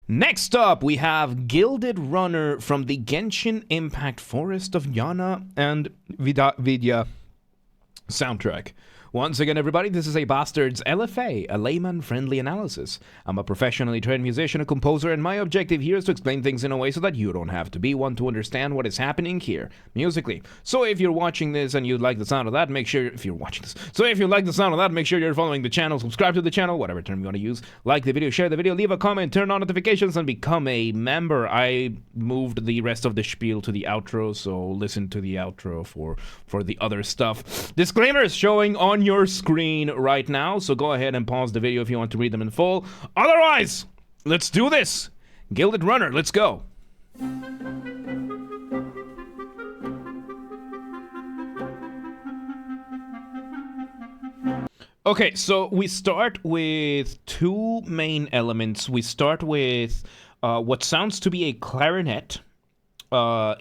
Next up, we have Gilded Runner from the Genshin Impact Forest of Yana and Vidya soundtrack. Once again, everybody, this is a Basterd's LFA, a layman-friendly analysis. I'm a professionally trained musician and composer, and my objective here is to explain things in a way so that you don't have to be one to understand what is happening here, musically. So if you're watching this and you like the sound of that, make sure, if you like the sound of that, make sure you're following the channel, subscribe to the channel, whatever term you want to use, like the video, share the video, leave a comment, turn on notifications, and become a member. I moved the rest of the spiel to the outro, so listen to the outro for the other stuff. Disclaimers showing on your screen right now, so go ahead and pause the video if you want to read them in full. Otherwise, let's do this. Gilded Runner, let's go. Okay, so we start with two main elements. We start with what sounds to be a clarinet,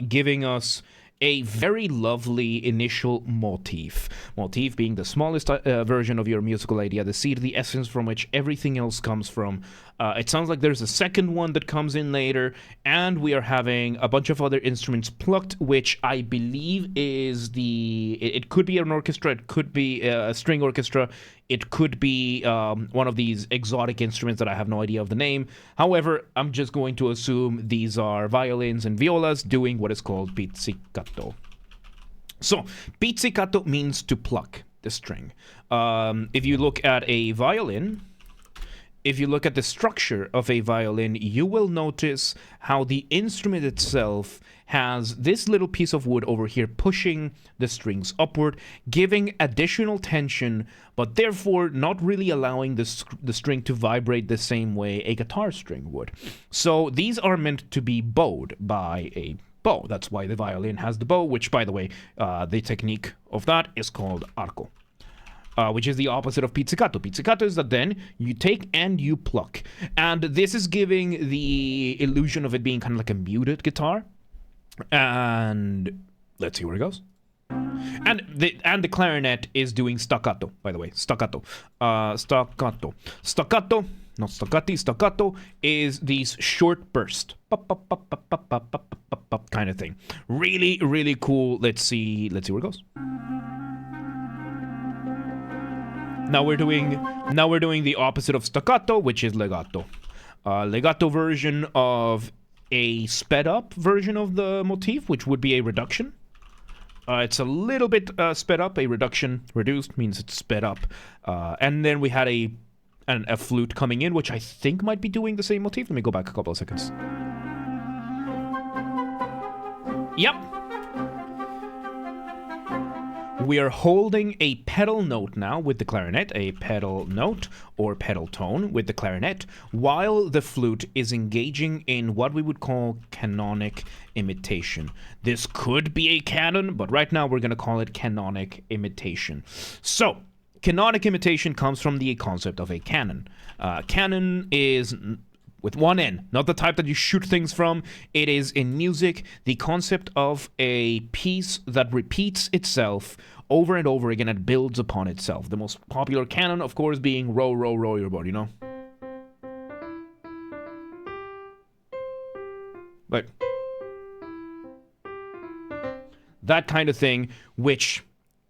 giving us a very lovely initial motif. Motif being the smallest version of your musical idea, the seed, the essence from which everything else comes from. It sounds like there's a second one that comes in later, and we are having a bunch of other instruments plucked, which I believe is it could be an orchestra, it could be a string orchestra, it could be one of these exotic instruments that I have no idea of the name. However, I'm just going to assume these are violins and violas doing what is called pizzicato. So, pizzicato means to pluck the string. If you look at a violin, if you look at the structure of a violin, you will notice how the instrument itself has this little piece of wood over here pushing the strings upward, giving additional tension, but therefore not really allowing the string to vibrate the same way a guitar string would. So these are meant to be bowed by a bow. That's why the violin has the bow, which, by the way, the technique of that is called arco. Which is the opposite of pizzicato. Pizzicato is that then you take and you pluck. And this is giving the illusion of it being kind of like a muted guitar. And let's see where it goes. And the clarinet is doing staccato, by the way. Staccato. Staccato. Staccato, not staccati, staccato is these short burst. Kind of thing. Really, really cool. Let's see where it goes. Now we're doing the opposite of staccato, which is legato. Legato version of a sped up version of the motif, which would be a reduction. It's a little bit sped up. A reduction, reduced means it's sped up. And then we had a flute coming in, which I think might be doing the same motif. Let me go back a couple of seconds. Yep. We are holding a pedal note now with the clarinet, a pedal note or pedal tone with the clarinet, while the flute is engaging in what we would call canonic imitation. This could be a canon, but right now we're going to call it canonic imitation. So, canonic imitation comes from the concept of a canon. Canon is with one N, not the type that you shoot things from. It is in music the concept of a piece that repeats itself over and over again and builds upon itself. The most popular canon, of course, being row, row, row your boat, you know? But that kind of thing, which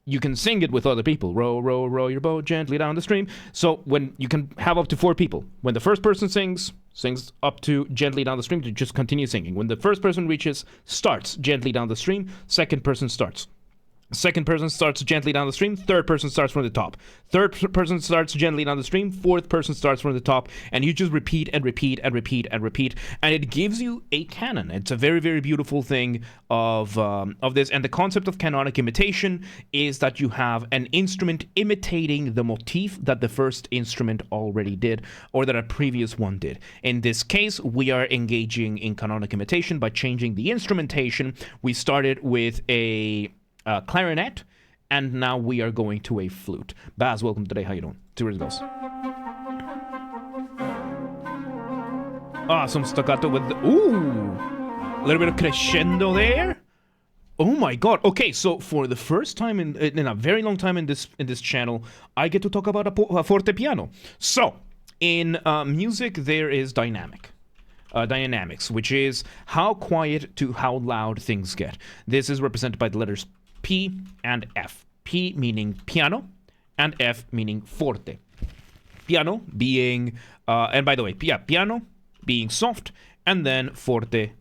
you can sing it with other people. Row, row, row your boat gently down the stream. So when you can have up to 4 people. When the first person sings up to gently down the stream to just continue singing. When the first person starts gently down the stream, second person starts. Second person starts gently down the stream. Third person starts from the top. Third person starts gently down the stream. Fourth person starts from the top. And you just repeat and repeat and repeat and repeat. And it gives you a canon. It's a very, very beautiful thing of this. And the concept of canonic imitation is that you have an instrument imitating the motif that the first instrument already did, or that a previous one did. In this case, we are engaging in canonic imitation by changing the instrumentation. We started with a clarinet, and now we are going to a flute. Baz, welcome today. How you doing? See where it goes. Some staccato with the... Ooh! A little bit of crescendo there. Oh my god. Okay, so for the first time in a very long time in this channel, I get to talk about a forte piano. So, in music, there is dynamic. dynamics, which is how quiet to how loud things get. This is represented by the letters P and F. P meaning piano, and F meaning forte. Piano being, and by the way, piano being soft, and then forte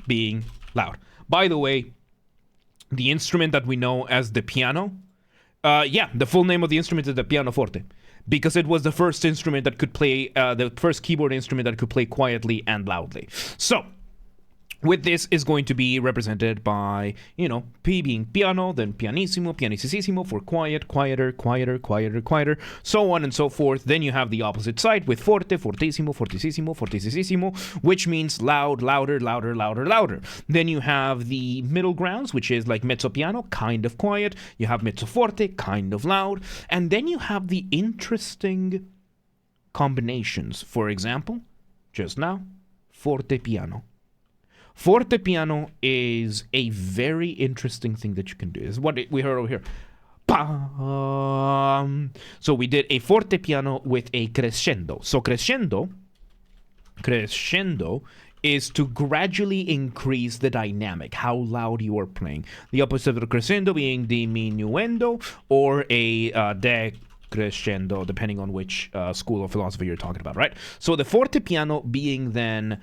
being loud. By the way, the instrument that we know as the piano, the full name of the instrument is the pianoforte, because it was the first instrument that could play, the first keyboard instrument that could play quietly and loudly. So, with this is going to be represented by, P being piano, then pianissimo, pianissimo for quiet, quieter, quieter, quieter, quieter, so on and so forth. Then you have the opposite side with forte, fortissimo, fortissimo, fortissimo, which means loud, louder, louder, louder, louder. Then you have the middle grounds, which is like mezzo piano, kind of quiet. You have mezzo forte, kind of loud. And then you have the interesting combinations. For example, just now, forte piano. Forte piano is a very interesting thing that you can do. This is what we heard over here. Bam. So we did a forte piano with a crescendo. So crescendo is to gradually increase the dynamic, how loud you are playing. The opposite of the crescendo being diminuendo or a decrescendo, depending on which school of philosophy you're talking about, right? So the forte piano being then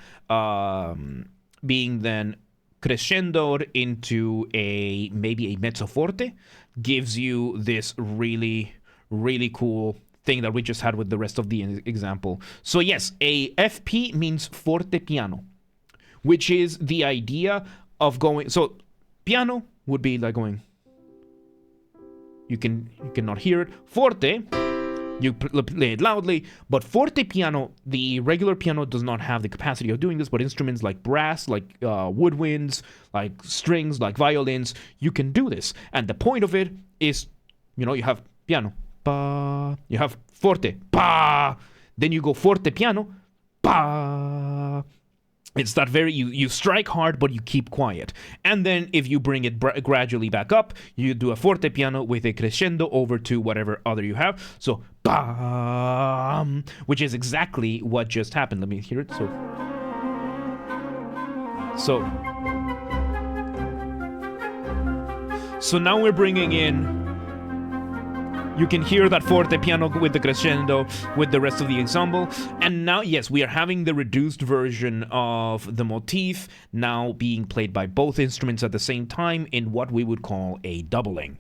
crescendoed into maybe a mezzo forte gives you this really, really cool thing that we just had with the rest of the example. So yes, a FP means forte piano, which is the idea of going. So piano would be like going. You cannot hear it. Forte, you play it loudly, but forte piano, the regular piano does not have the capacity of doing this, but instruments like brass, like woodwinds, like strings, like violins, you can do this. And the point of it is, you have piano, pa, you have forte, pa, then you go forte piano, pa. It's that you strike hard, but you keep quiet. And then if you bring it gradually back up, you do a forte piano with a crescendo over to whatever other you have. So, bam, which is exactly what just happened. Let me hear it. So now we're bringing in. You can hear that forte piano with the crescendo with the rest of the ensemble. And now, yes, we are having the reduced version of the motif now being played by both instruments at the same time in what we would call a doubling.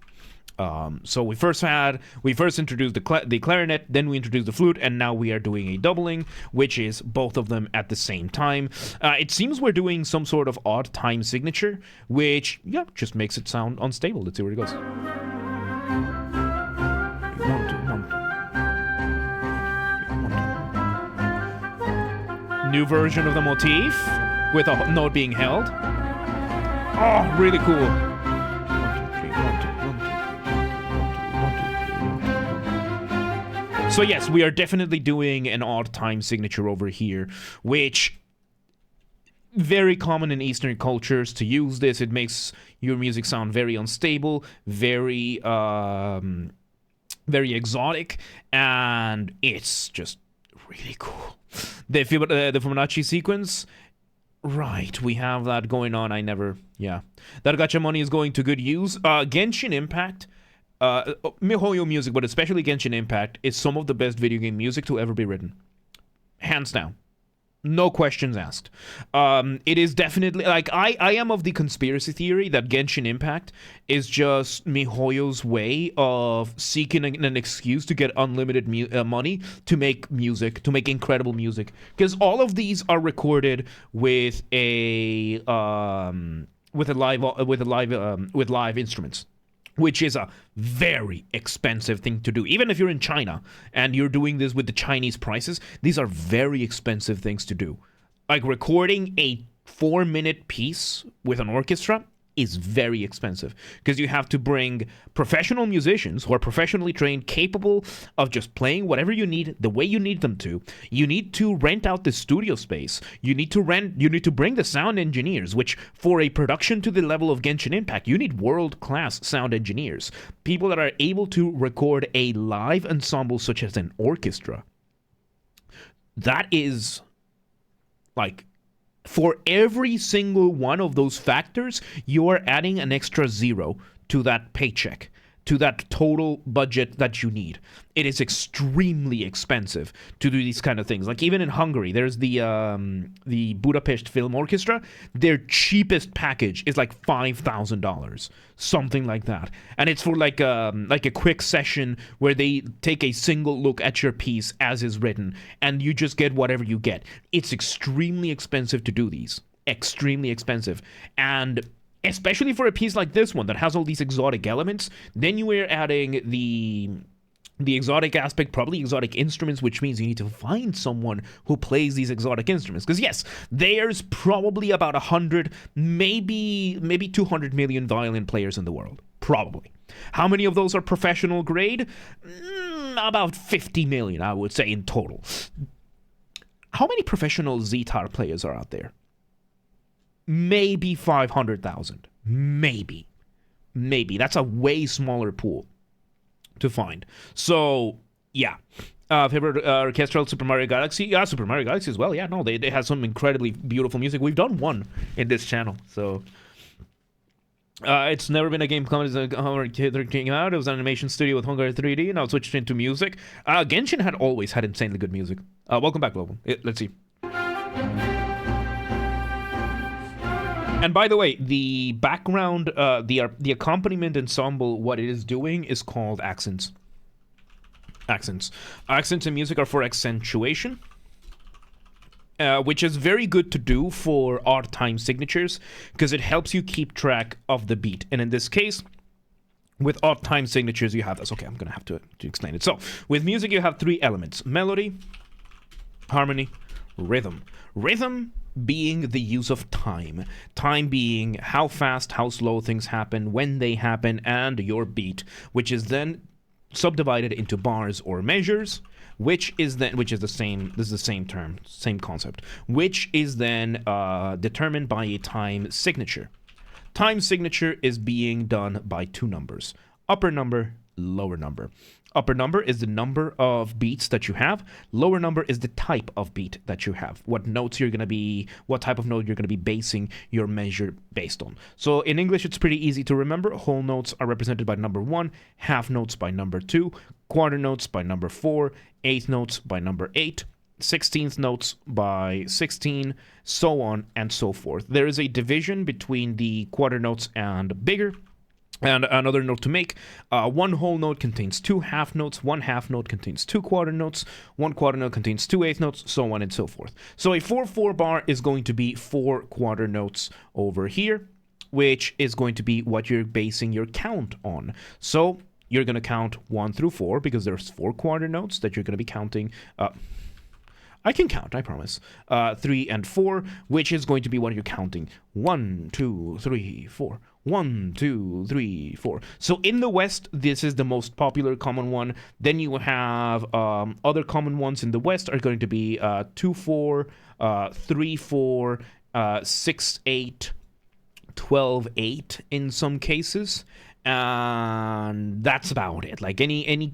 So we first introduced the clarinet, then we introduced the flute, and now we are doing a doubling, which is both of them at the same time. It seems we're doing some sort of odd time signature, which, just makes it sound unstable. Let's see where it goes. New version of the motif with a note being held. Oh, really cool. So yes, we are definitely doing an odd time signature over here, which very common in Eastern cultures to use this. It makes your music sound very unstable, very exotic, and it's just really cool. The Fibonacci sequence, right, we have that going on. That gacha money is going to good use. Genshin Impact, MiHoYo music, but especially Genshin Impact, is some of the best video game music to ever be written. Hands down. No questions asked. It is definitely, like, I am of the conspiracy theory that Genshin Impact is just MiHoYo's way of seeking an excuse to get unlimited money to make music, to make incredible music. Because all of these are recorded with live instruments, which is a very expensive thing to do. Even if you're in China and you're doing this with the Chinese prices, these are very expensive things to do. Like recording a 4-minute piece with an orchestra is very expensive because you have to bring professional musicians who are professionally trained, capable of just playing whatever you need, the way you need them to. You need to rent out the studio space. You need to bring the sound engineers, which for a production to the level of Genshin Impact, you need world-class sound engineers. People that are able to record a live ensemble such as an orchestra. That is like For every single one of those factors, you are adding an extra zero to that paycheck, to that total budget that you need. It is extremely expensive to do these kind of things. Like even in Hungary, there's the Budapest Film Orchestra. Their cheapest package is like $5,000, something like that, and it's for like a quick session where they take a single look at your piece as is written, and you just get whatever you get. It's extremely expensive to do these. Extremely expensive, and especially for a piece like this one that has all these exotic elements, then you are adding the exotic aspect, probably exotic instruments, which means you need to find someone who plays these exotic instruments. Because yes, there's probably about 100, maybe 200 million violin players in the world. Probably. How many of those are professional grade? About 50 million, I would say, in total. How many professional Zitar players are out there? Maybe 500,000. Maybe. That's a way smaller pool to find. So, yeah. Favorite orchestral Super Mario Galaxy? Yeah, Super Mario Galaxy as well. Yeah, no, they have some incredibly beautiful music. We've done one in this channel, so... it's never been a game company that came out. It was an animation studio with Hungary 3D, now switched into music. Genshin had always had insanely good music. Welcome back, Global. Let's see. And by the way, the background, the accompaniment ensemble, what it is doing is called accents. Accents in music are for accentuation, which is very good to do for odd time signatures because it helps you keep track of the beat. And in this case, with odd time signatures, you have this. Okay, I'm going to have to explain it. So, with music, you have three elements: melody, harmony, rhythm. Rhythm being the use of time. Time being how fast, how slow things happen, when they happen, and your beat, which is then subdivided into bars or measures, which is the same term, same concept, which is then determined by a time signature. Time signature is being done by two numbers: upper number, lower number. Upper number is the number of beats that you have. Lower number is the type of beat that you have. What type of note you're going to be basing your measure based on. So in English, it's pretty easy to remember. Whole notes are represented by number 1, half notes by number 2, quarter notes by number 4, eighth notes by number 8, 16th notes by 16, so on and so forth. There is a division between the quarter notes and bigger. And another note to make, one whole note contains two half notes, one half note contains two quarter notes, one quarter note contains two eighth notes, so on and so forth. So a 4/4 bar is going to be 4 quarter notes over here, which is going to be what you're basing your count on. So you're going to count 1 through 4 because there's 4 quarter notes that you're going to be counting. I can count, I promise. 3 and 4, which is going to be what you're counting. 1, 2, 3, 4. 1, 2, 3, 4. So in the West, this is the most popular common one. Then you have other common ones in the West are going to be 2, 4, 3, 4, 6, 8, 12, 8 in some cases. And that's about it. Like any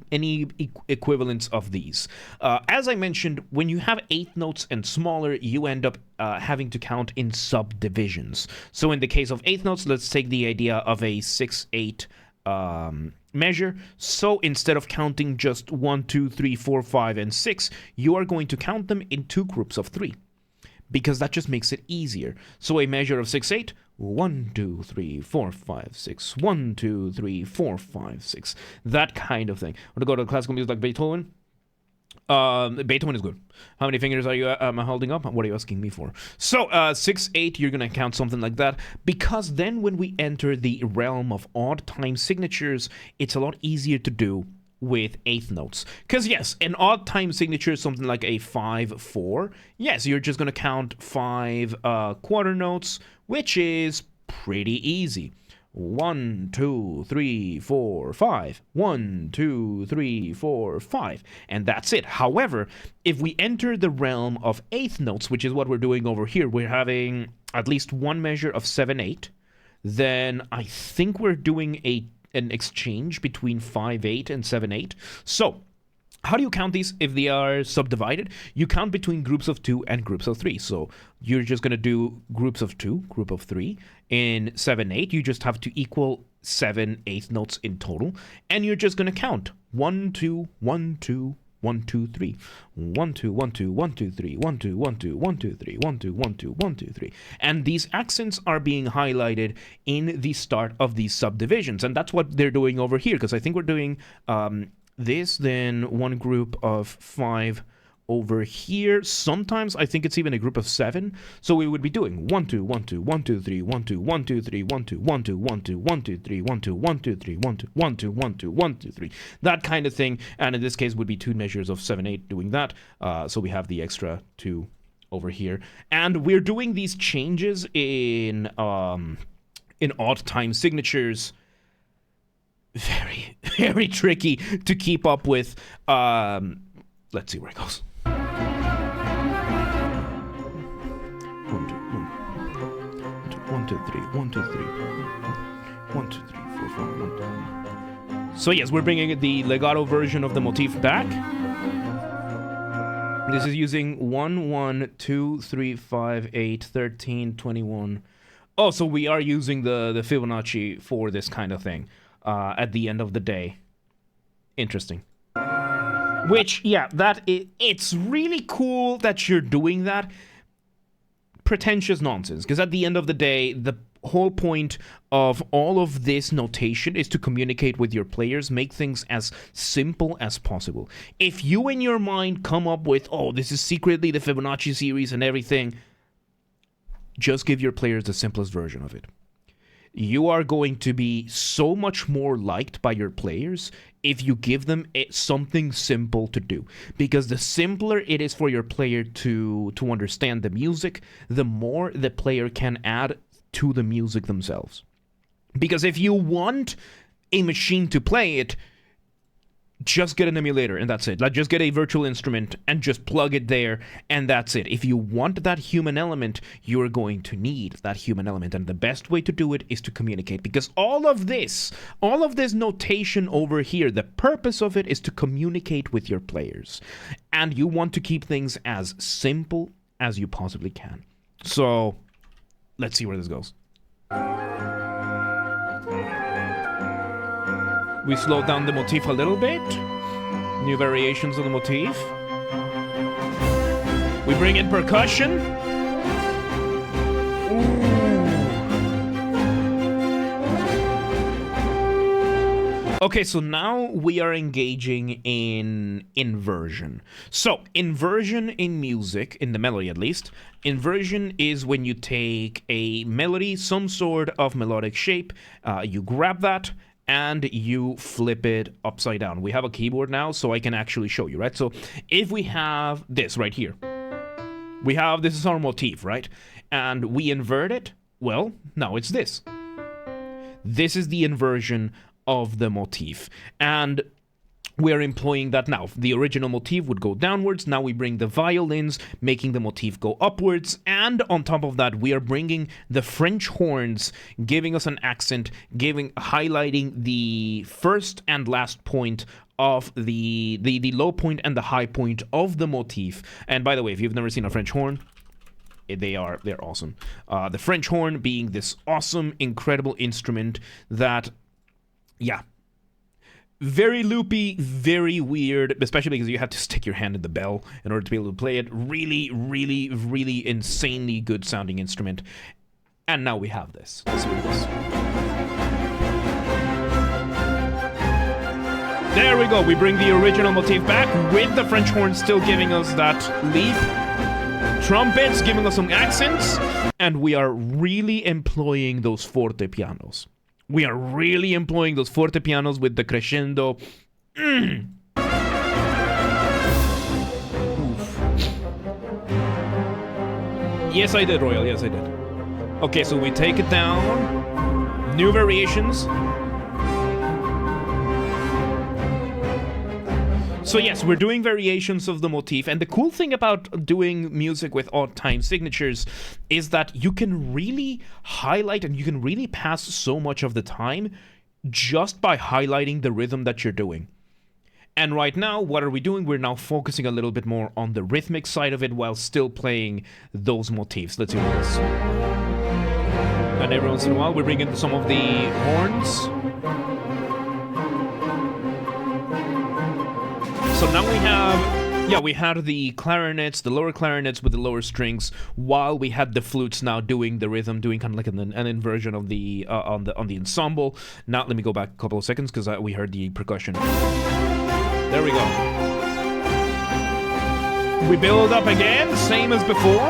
equivalents of these. As I mentioned, when you have eighth notes and smaller, you end up having to count in subdivisions. So in the case of eighth notes, let's take the idea of a 6/8 measure. So instead of counting just 1, 2, 3, 4, 5, and 6, you are going to count them in 2 groups of 3. Because that just makes it easier. So a measure of 6/8, 1, 2, 3, 4, 5, 6, 1, 2, 3, 4, 5, 6. That kind of thing. I want to go to classical music like Beethoven. Beethoven is good. How many fingers are you holding up? What are you asking me for? So 6/8, you're going to count something like that. Because then when we enter the realm of odd time signatures, it's a lot easier to do with eighth notes. Because yes, an odd time signature is something like a 5/4. Yes, you're just going to count 5 quarter notes, which is pretty easy. 1, 2, 3, 4, 5. 1, 2, 3, 4, 5. And that's it. However, if we enter the realm of eighth notes, which is what we're doing over here, we're having at least one measure of 7/8. Then I think we're doing an exchange between 5/8 and 7/8. So How do you count these if they are subdivided? You count between groups of 2 and groups of 3. So you're just going to do groups of 2, group of 3. In 7/8, you just have to equal 7/8 notes in total. And you're just going to count 1, 2, 1, 2, 1, 2, 3. 1, 2, 1, 2, 1, 2, 3. 1, 2, 1, 2, 1, 2, 3. 1, 2, 1, 2, 1, 2, 3. And these accents are being highlighted in the start of these subdivisions. And that's what they're doing over here, because I think we're doing this, then one group of 5 over here. Sometimes I think it's even a group of 7. So we would be doing 1 2 1 2 1 2 3 1 2 1 2 3 1 2 1 2 1 2 1 2 3 1 2 1 2 3 1 2 1 2 1 2 1 2 3, that kind of thing. And in this case would be 2 measures of 7/8 doing that. So we have the extra 2 over here, and we're doing these changes in odd time signatures. Very, very tricky to keep up with. Let's see where it goes. 1 2 3 1 2 3 1 2 3 4 4 1 2 3. So yes, we're bringing the legato version of the motif back. This is using 1 1 2 3 5 8 13 21. Oh, so we are using the Fibonacci for this kind of thing. At the end of the day. Interesting. Which, yeah, it's really cool that you're doing that. Pretentious nonsense, because at the end of the day, the whole point of all of this notation is to communicate with your players, make things as simple as possible. If you in your mind come up with, oh, this is secretly the Fibonacci series and everything, just give your players the simplest version of it. You are going to be so much more liked by your players if you give them something simple to do. Because the simpler it is for your player to understand the music, the more the player can add to the music themselves. Because if you want a machine to play it, just get an emulator and that's it. Like, just get a virtual instrument and just plug it there and that's it. If you want that human element, you're going to need that human element, and the best way to do it is to communicate, because all of this notation over here, the purpose of it is to communicate with your players, and you want to keep things as simple as you possibly can. So let's see where this goes. We slowed down the motif a little bit. New variations of the motif. We bring in percussion. Okay, so now we are engaging in inversion. So, inversion in music, in the melody at least, inversion is when you take a melody, some sort of melodic shape, you grab that, and you flip it upside down. We have a keyboard now, so I can actually show you, right? So if we have this right here, this is our motif, right? And we invert it, well, now it's this. This is the inversion of the motif. And we're employing that now. The original motif would go downwards. Now we bring the violins, making the motif go upwards. And on top of that, we are bringing the French horns, giving us an accent, highlighting the first and last point of the low point and the high point of the motif. And by the way, if you've never seen a French horn, they're awesome. The French horn being this awesome, incredible instrument that, yeah, very loopy, very weird, especially because you have to stick your hand in the bell in order to be able to play it. Really, really, really insanely good sounding instrument. And now we have this. Let's see what it is. There we go. We bring the original motif back with the French horn still giving us that leap. Trumpets giving us some accents. And we are really employing those forte pianos. We are really employing those forte pianos with the crescendo. Yes, I did, Royal. Yes, I did. Okay, so we take it down. New variations. So yes, we're doing variations of the motif, and the cool thing about doing music with odd time signatures is that you can really highlight and you can really pass so much of the time just by highlighting the rhythm that you're doing. And right now, what are we doing? We're now focusing a little bit more on the rhythmic side of it while still playing those motifs. Let's hear this. And every once in a while, we bring in some of the horns. So now we have, yeah, we had the clarinets, the lower clarinets with the lower strings, while we had the flutes now doing the rhythm, doing kind of like an inversion of the on the ensemble. Now let me go back a couple of seconds because we heard the percussion. There we go. We build up again, same as before.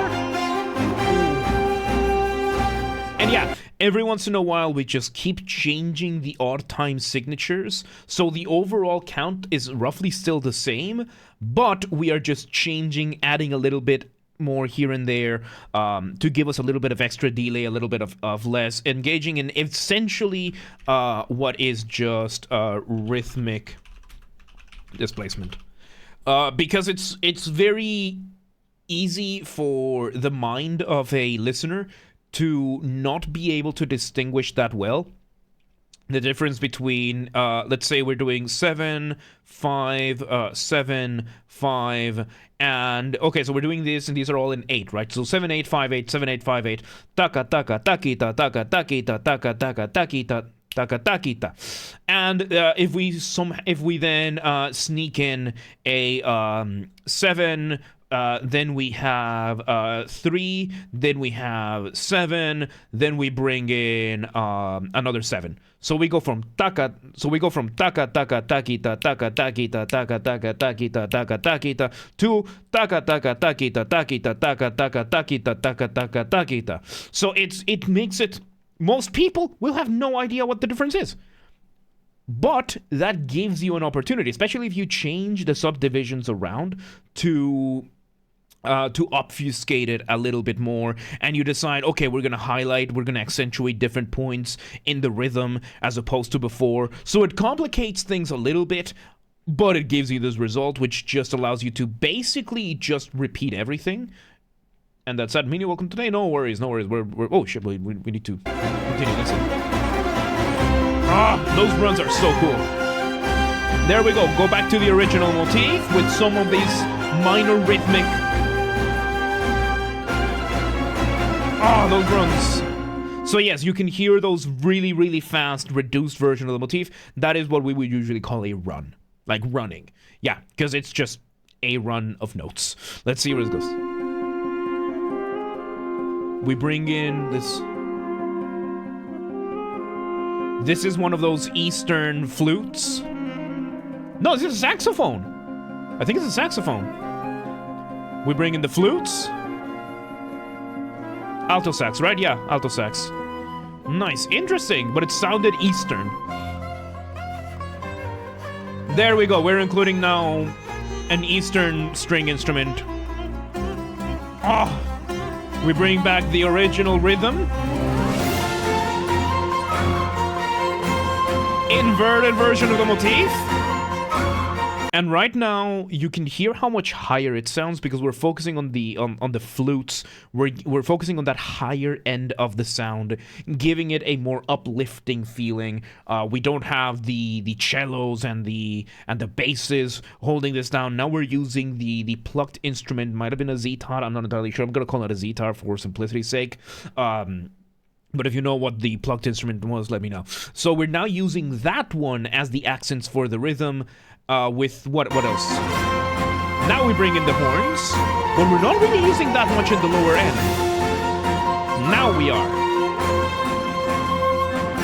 And yeah, every once in a while we just keep changing the odd time signatures. So the overall count is roughly still the same, but we are just changing, adding a little bit more here and there to give us a little bit of extra delay, a little bit of less, engaging in essentially what is just rhythmic displacement, because it's very easy for the mind of a listener to not be able to distinguish that well the difference between let's say we're doing 7 5 7 5 and okay, so we're doing this and these are all in 8, right? So 7 8 5 8 7 8 5 8 taka taka takita taka takita taka taka takita taka takita. And if we then sneak in a 7, then we have 3, then we have 7, then we bring in another 7. So we go from taka taka takita taka takita taka taka takita taka takita to taka taka takita takita taka taka takita taka taka takita. So it makes it, most people will have no idea what the difference is. But that gives you an opportunity, especially if you change the subdivisions around to obfuscate it a little bit more, and you decide, okay, we're gonna accentuate different points in the rhythm as opposed to before. So it complicates things a little bit, but it gives you this result, which just allows you to basically just repeat everything. And that's that. Mini, welcome today. No worries. We're oh shit, we need to continue this. Those runs are so cool. There we go. Go back to the original motif with some of these minor rhythmic. Those runs. So yes, you can hear those really, really fast, reduced version of the motif. That is what we would usually call a run. Like running. Yeah, because it's just a run of notes. Let's see where this goes. We bring in this. This is one of those Eastern flutes. No, this is a saxophone. I think it's a saxophone. We bring in the flutes. Alto sax, right? Yeah, alto sax. Nice, interesting, but it sounded Eastern. There we go, we're including now an Eastern string instrument. We bring back the original rhythm. Inverted version of the motif. And right now, you can hear how much higher it sounds because we're focusing on the flutes. We're focusing on that higher end of the sound, giving it a more uplifting feeling. We don't have the cellos and the basses holding this down. Now we're using the plucked instrument. Might have been a Z-tar. I'm not entirely sure. I'm gonna call it a Z-tar for simplicity's sake. But if you know what the plucked instrument was, let me know. So we're now using that one as the accents for the rhythm. With what else? Now we bring in the horns, but we're not really using that much in the lower end. Now we are.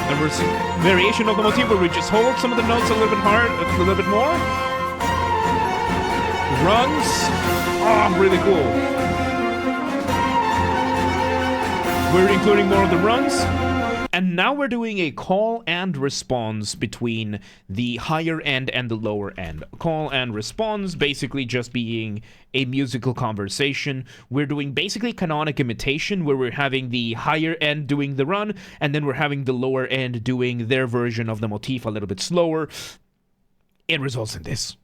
And we're seeing variation of the motif where we just hold some of the notes a little bit hard, a little bit more. Runs. Really cool. We're including more of the runs. And now we're doing a call and response between the higher end and the lower end. Call and response basically just being a musical conversation. We're doing basically canonic imitation where we're having the higher end doing the run and then we're having the lower end doing their version of the motif a little bit slower. It results in this.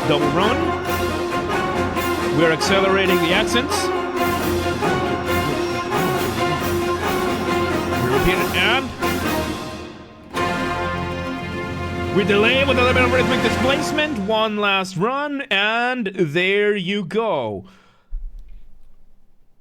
Double run. We're accelerating the accents. Repeat it, and We delay with a little bit of rhythmic displacement. One last run, and there you go.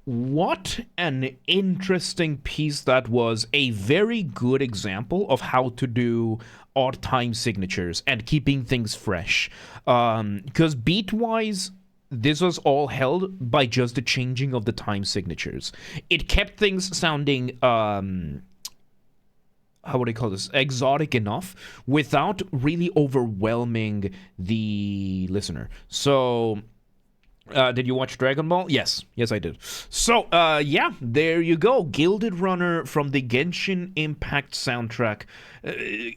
What an interesting piece that was. A very good example of how to do odd time signatures and keeping things fresh. Because beat-wise, this was all held by just the changing of the time signatures. It kept things sounding, how would I call this? Exotic enough without really overwhelming the listener. So, did you watch Dragon Ball? Yes, I did. So, yeah, there you go. Gilded Runner from the Genshin Impact soundtrack.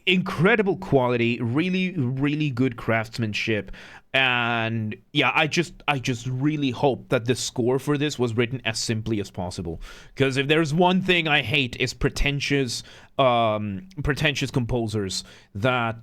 Incredible quality, really, really good craftsmanship. And yeah, I just really hope that the score for this was written as simply as possible. Because if there's one thing I hate, is pretentious composers that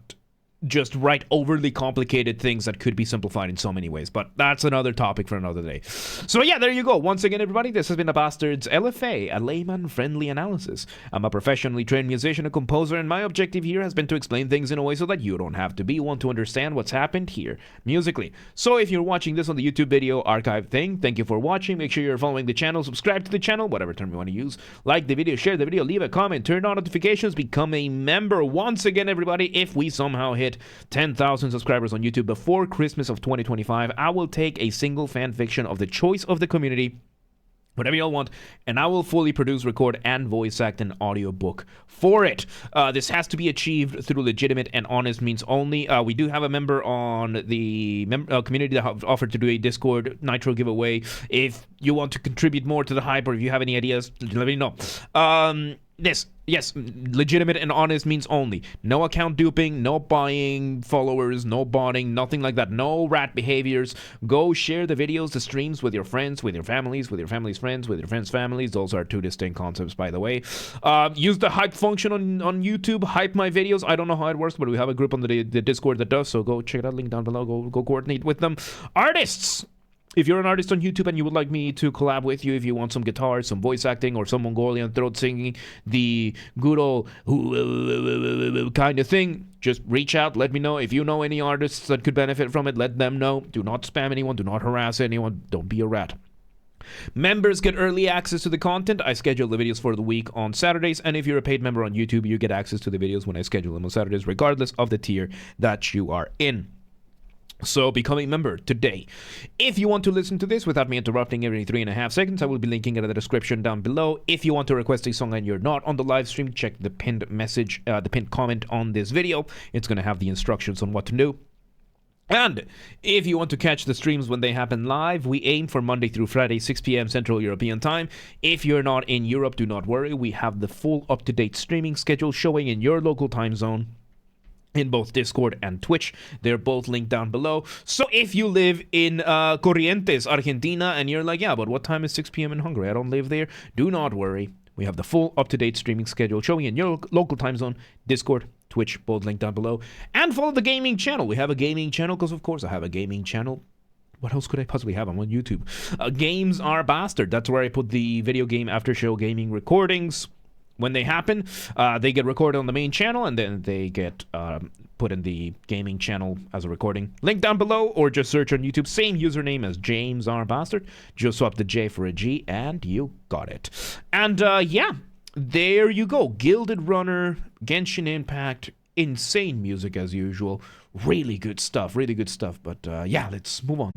just write overly complicated things that could be simplified in so many ways. But that's another topic for another day. So yeah, there you go. Once again, everybody, this has been a Basterd's LFA, a layman-friendly analysis. I'm a professionally trained musician and composer, and my objective here has been to explain things in a way so that you don't have to be one to understand what's happened here musically. So if you're watching this on the YouTube video archive thing, thank you for watching. Make sure you're following the channel, subscribe to the channel, whatever term you want to use. Like the video, share the video, leave a comment, turn on notifications, become a member. Once again, everybody, if we somehow hit 10,000 subscribers on YouTube before Christmas of 2025, I will take a single fan fiction of the choice of the community, whatever y'all want, and I will fully produce, record, and voice act an audiobook for it. This has to be achieved through legitimate and honest means only. We do have a member on the community that have offered to do a Discord Nitro giveaway. If you want to contribute more to the hype, or if you have any ideas, let me know. Yes, legitimate and honest means only. No account duping, no buying followers, no botting, nothing like that. No rat behaviors. Go share the videos, the streams with your friends, with your families, with your family's friends, with your friends' families. Those are two distinct concepts, by the way. Use the hype function on YouTube. Hype my videos. I don't know how it works, but we have a group on the Discord that does, so go check it out. Link down below. Go coordinate with them. Artists! If you're an artist on YouTube and you would like me to collab with you, if you want some guitar, some voice acting, or some Mongolian throat singing, the good old kind of thing, just reach out, let me know. If you know any artists that could benefit from it, let them know. Do not spam anyone, do not harass anyone, don't be a rat. Members get early access to the content. I schedule the videos for the week on Saturdays, and if you're a paid member on YouTube, you get access to the videos when I schedule them on Saturdays, regardless of the tier that you are in. So become a member today. If you want to listen to this without me interrupting every 3.5 seconds, I will be linking it in the description down below. If you want to request a song and you're not on the live stream, check the pinned message, the pinned comment on this video. It's going to have the instructions on what to do. And if you want to catch the streams when they happen live, we aim for Monday through Friday, 6 p.m. Central European Time. If you're not in Europe, do not worry. We have the full up-to-date streaming schedule showing in your local time zone in both Discord and Twitch. They're both linked down below. So if you live in Corrientes, Argentina, and you're like, yeah, but what time is 6 p.m. in Hungary? I don't live there. Do not worry. We have the full up-to-date streaming schedule showing in your local time zone, Discord, Twitch, both linked down below. And follow the gaming channel. We have a gaming channel because, of course, I have a gaming channel. What else could I possibly have? I'm on YouTube. Games Are Basterd. That's where I put the video game after-show gaming recordings. When they happen, they get recorded on the main channel, and then they get put in the gaming channel as a recording. Link down below, or just search on YouTube. Same username as James R. Basterd. Just swap the J for a G, and you got it. And yeah, there you go. Gilded Runner, Genshin Impact, insane music as usual. Really good stuff, really good stuff. But yeah, let's move on.